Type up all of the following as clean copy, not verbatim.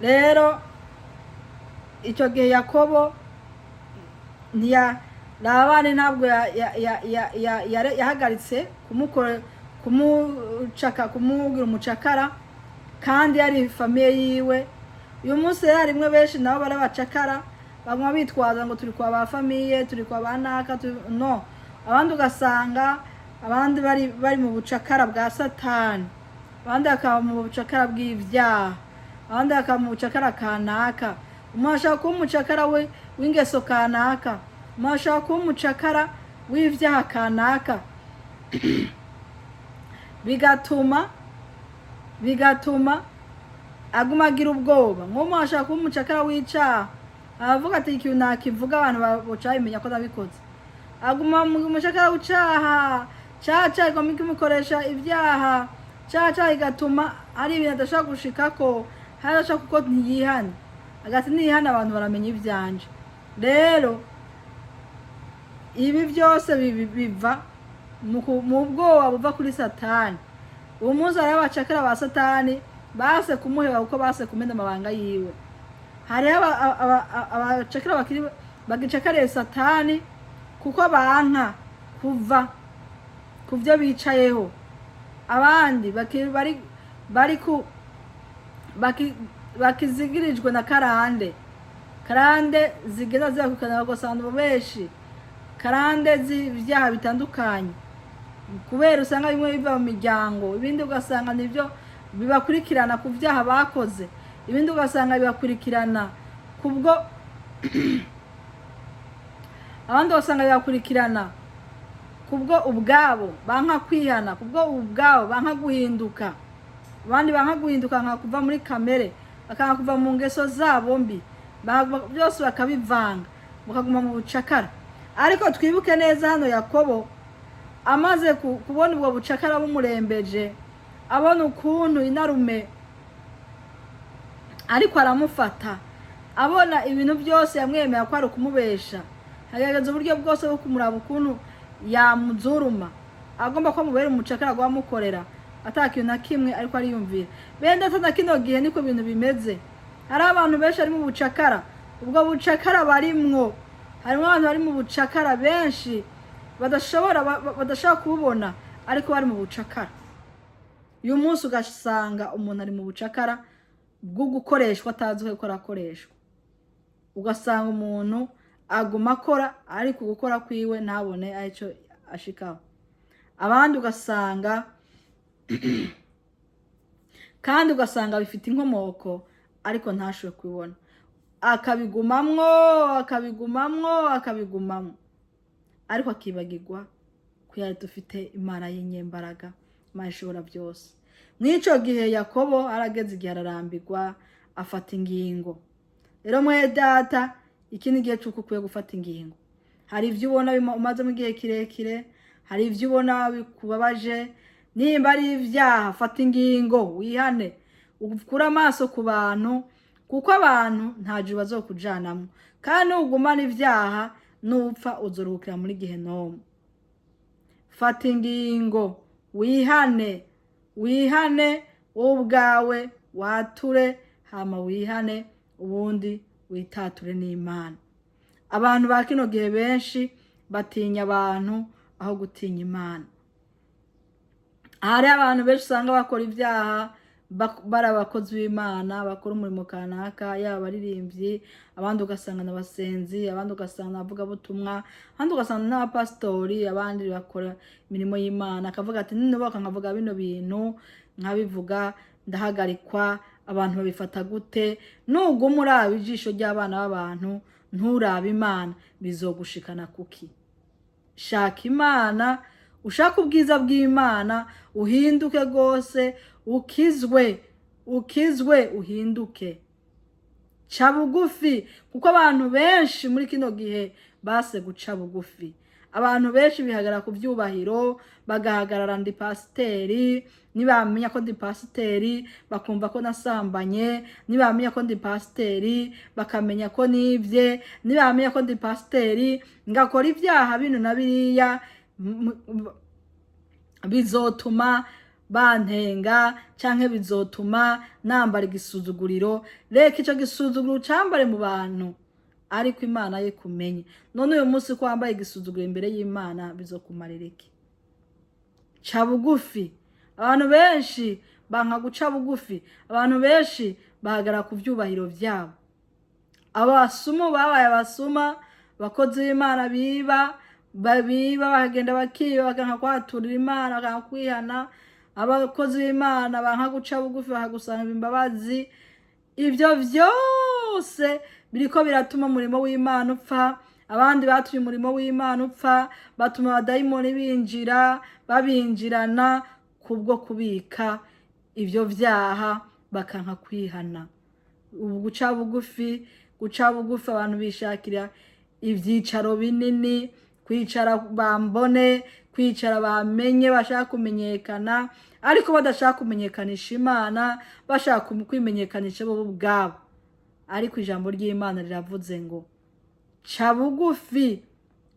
rero icyo gihe Yakobo Labani ntabwo yahagaritse kumubwira umucakara kandi yari famiye yiwe. uyu munsi rero rimwe benshi nabo barabacakara baguma bitwaza ngo turi kwa ba famiye, turi kwa ba naka, no, abandi ugasanga abandi bari mu bucakara bwa Satani, abandi bakaba mu bucakara bw'ibyaha, abandi bakaba mu bucakara kanaka. umuntu ashaka kuba umucakara w'ingeso kanaka, umuntu ashaka kuba umucakara w'ibyaha kanaka bigatuma aguma agira ubwoba. nk'umuntu ashaka kuba umucakara w'icyaha, aravuga ati ikintu nakivuga abantu baca bimenya ko nabikoze. aguma umucakara w'icyaha, cyaha igomba kimukoresha ibyaha, cyaha igatuma hari ibintu adashaka gushikako, hari adashaka kuko ntiyihane, agati niyihane abantu baramenya ibyanje. rero ibi byose biva mu bwoba buva kuri Satani. uwo munsi hariho abacakara ba Satani base kumuheba kuko base kumena amabanga yiwe. hariho abacakara bagicakariye Satani kuko banka kuva ku byo bicayeho. abandi bakizigirijwe na karande zigenda zibakukana bagosanga benshi, karande z'ibyaha bitandukanye, kubera usanga bimwe biva mu miryango, ibindi ugasanga nibyo bibakurikirana ku byaha bakoze, ibindi ugasanga bibakurikirana kubwo abandi ugasanga bibakurikirana kubwo ubwabo banka kwihana, kubwo ubwabo banka guhinduka. abandi banka guhinduka nka kuva muri kamere, bakanga kuva mu ngeso zabo mbi, byose bakabivanga bakaguma mu bucakara. ariko twibuke neza hano Yakobo amaze kubona ubwo bucakara bumurembeje, abona ukuntu inarume ariko aramufata, abona ibintu byose yamwemera ko ari ukumubesha, agerageza uburyo bwose bwo kumuraba ukuntu yamuzuruma, agomba ko mubera umucakara gwamukorera atakintu na kimwe ariko ariyumvira. bende na kino gihe niko bintu bimeze. hari abantu benshi ari mu bucakara, ubwo bucakara barimwo, harimo abantu bari mu bucakara benshi badashobora kububona ariko bari mu bucakara. uyu munsi ugasanga umuntu ari mu bucakara bwo gukoreshwa atazi ko akoreshwa, ugasanga umuntu aguma akora ariko gukora kwiwe ntabone aricyo ashikaho. abandi ugasanga kandi ugasanga bifite inkomoko ariko ntashobore kubibona, akabigumamwo ariko akibagirwa ko yari dufite Imana y'inyembaraga, Imana ishobora byose. mw'ico gihe Yakobo arageze igihe ararambirwa afata ingingo. rero mwe data, iki ni gihe cy'uko ukwiye gufata ingingo. hari ibyo ubona umazemo igihe kirekire, hari ibyo ubona bikubabaje, nimba ari ibyaha fata ingingo wihane, ukura amaso ku bantu kuko abantu ntaje bazokujanamo, kandi ugumana ibyaha nupfa uzoruhukira muri Gehinomu. fata ingingo wihane ubwawe, wature hama wihane, ubundi witature n'Imana. abantu ba kino gihe benshi batinya abantu aho gutinya Imana. hari abantu benshi usanga bakora ibyaha bari abakozi b'Imana, bakora umurimo kanaka, yaba abaririmbyi, abandi ugasanga n'abasenzi, abandi ugasanga n'abavugabutumwa, abandi ugasanga n'abapasitori, abandi bakora imirimo y'Imana. akavuga ati ninubaka nkavuga bino bintu nkabivuga ndahagarikwa, abantu babifata gute? nuguma uraba ijisho ry'abana b'abantu nturabe Imana, bizogushikana kuki? shaka Imana, ushaka ubwiza bw'Imana, uhinduke rwose, ukizwe uhinduke. ca bugufi, kuko abantu benshi muri kino gihe base guca bugufi. abantu benshi bihagarara ku byubahiro, bagahagarara ndi pasiteri, nibamenya ko ndi pasiteri bakumva ko nasambanye, nibamenya ko ndi pasiteri bakamenya ko nibye, nibamenya ko ndi pasiteri ngakora ibyaha bino na biriya, bizotuma bantenga canke bizotuma nambara igisuzuguriro. Reka ico gisuzuguriro cambare mu bantu, ariko Imana ye kumenye. None uyu munsi ko wambaye igisuzuguriro imbere y'Imana bizokumarira iki? Ca bugufi. Abantu benshi banka guca bugufi, abantu benshi bahagara ku vyubahiro vyabo. Abasumu babaye abasuma, bakozi b'Imana biba bakagenda bakiba, bakanka kwaturira Imana, bakanka kwihana. Abakozi b'Imana banka guca bugufi, bakagusanga imbabazi. Ivyo vyose biriko biratuma umurimo w'Imana upfa. Abandi batumye umurimo w'Imana upfa, batuma abadayimoni binjira, babinjirana kubwo kubika ivyo vyaha, bakanka kwihana. Guca bugufi abantu bishakira ivyicaro binini, kwicara bambone, kwicara bamenye, bashaka kumenyekana, ariko badashaka kumenyekanisha Imana, bashaka kwimenyekanisha bo ubwabo. Ariko ijambo ry'Imana riravuze ngo ca bugufi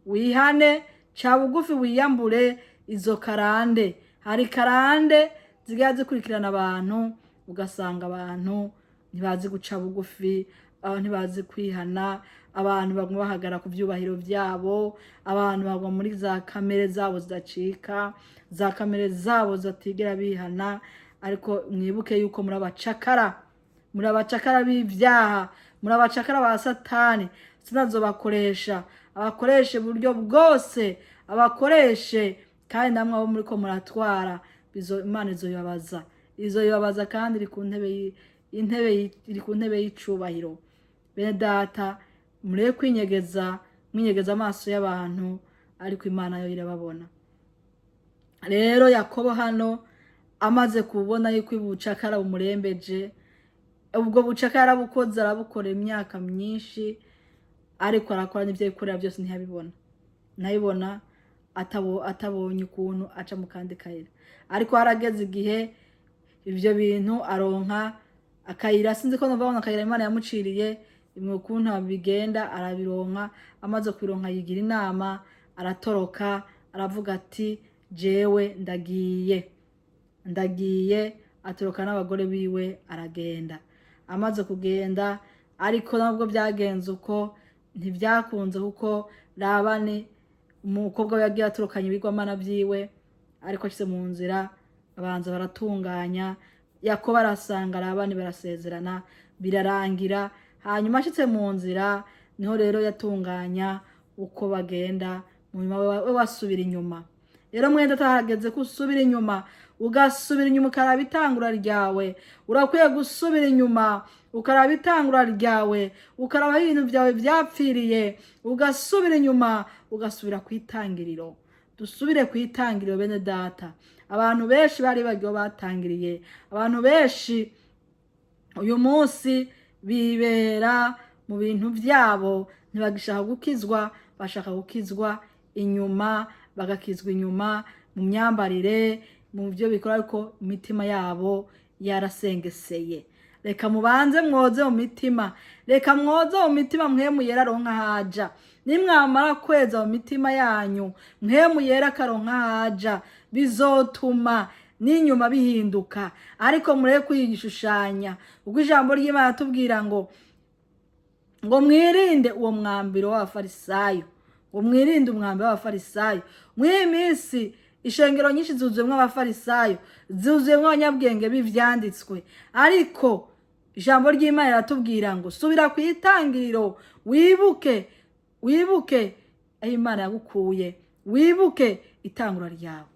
wihane, ca bugufi wiyambure izo karande. Hari karande zigiye zikurikirana abantu, ugasanga abantu ntibazi guca bugufi, abantu ntibazi kwihana, abantu baguma bahagara ku vyubahiro vyabo, abantu bagwa muri za kamere zabo zidacika, za kamere zabo zatigera bihana. Ariko mwibuke yuko muri abacakara b'ivyaha, muri abacakara ba Satani. Sinazobakoresha, abakoreshe buryo bwose, abakoreshe kandi namwe abo muriko muratwara, Imana izoyibabaza kandi iri ku ntebe y'icubahiro. Bene data, mureke kwinyegeza, mwinyegeza amaso y'abantu, ariko Imana yo irababona. Rero Yakobo hano amaze kubona yuko ubucakara bumurembeje, ubwo bucakara arabukoze, arabukora imyaka myinshi, ariko arakora n'ivyo yikorera byose ntiyabibona, atabonye ukuntu aca mu kandi kayira. Ariko harageze igihe ivyo bintu aronka akayira, sinzi ko nova akayira Imana yamuciriye, imwe ukuntu bigenda arabironka. Amaze kubironka yigira inama, aratoroka, aravuga ati jewe ndagiye, atoroka n'abagore biwe aragenda. Amaze kugenda, ariko nabwo byagenze uko ntivyakunze, kuko Labani umukobwa we yagiye atorokanye ibigwamana vyiwe, ariko ashitse mu nzira abanza baratunganya. Yakobo arasanga Labani barasezerana, birarangira. Hanyuma ashitse mu nzira niho rero yatunganya uko bagenda mu nyuma we wasubira inyuma. Rero mwenda tahageze ko usubira inyuma, ugasubira inyuma ukaraba itangura ryawe. Urakwiye gusubira inyuma ukaraba itangura ryawe, ukaraba ibintu byawe byapfiriye, ugasubira inyuma ugasubira kwitangiriro. Dusubire kwitangiriro bene data. Abantu benshi bari bagiye batangiriye, abantu benshi uyu munsi bibera mu bintu byabo, ntibagishaka gukizwa, bashaka gukizwa inyuma, bagakizwa inyuma mu myambarire, mu byo bikora, ariko imitima yabo yarasengeseye. Reka mubanze mwoze mu mitima, reka mwoze mu mitima, mpwemu yera aronka haja. Nimwamara kweza mu mitima yanyu, mpwemu yera akaronka haja, bizotuma n'inyuma bihinduka. Ariko mureke kuyishushanya, ubwo ijambo ry'Imana tubwira ngo mwirinde uwo mwambiro w'abafarisayo, ngo mwirinde umwambiro w'abafarisayo. Mw'iyi minsi ishengero nyinshi zuzuyemwo abafarisayo, zuzuyemwo abanyabwenge b'ivyanditswe, ariko ijambo ry'Imana riratubwira ngo subira kwitangiriro, wibuke aho Imana yagukuye, wibuke itangura ryawe.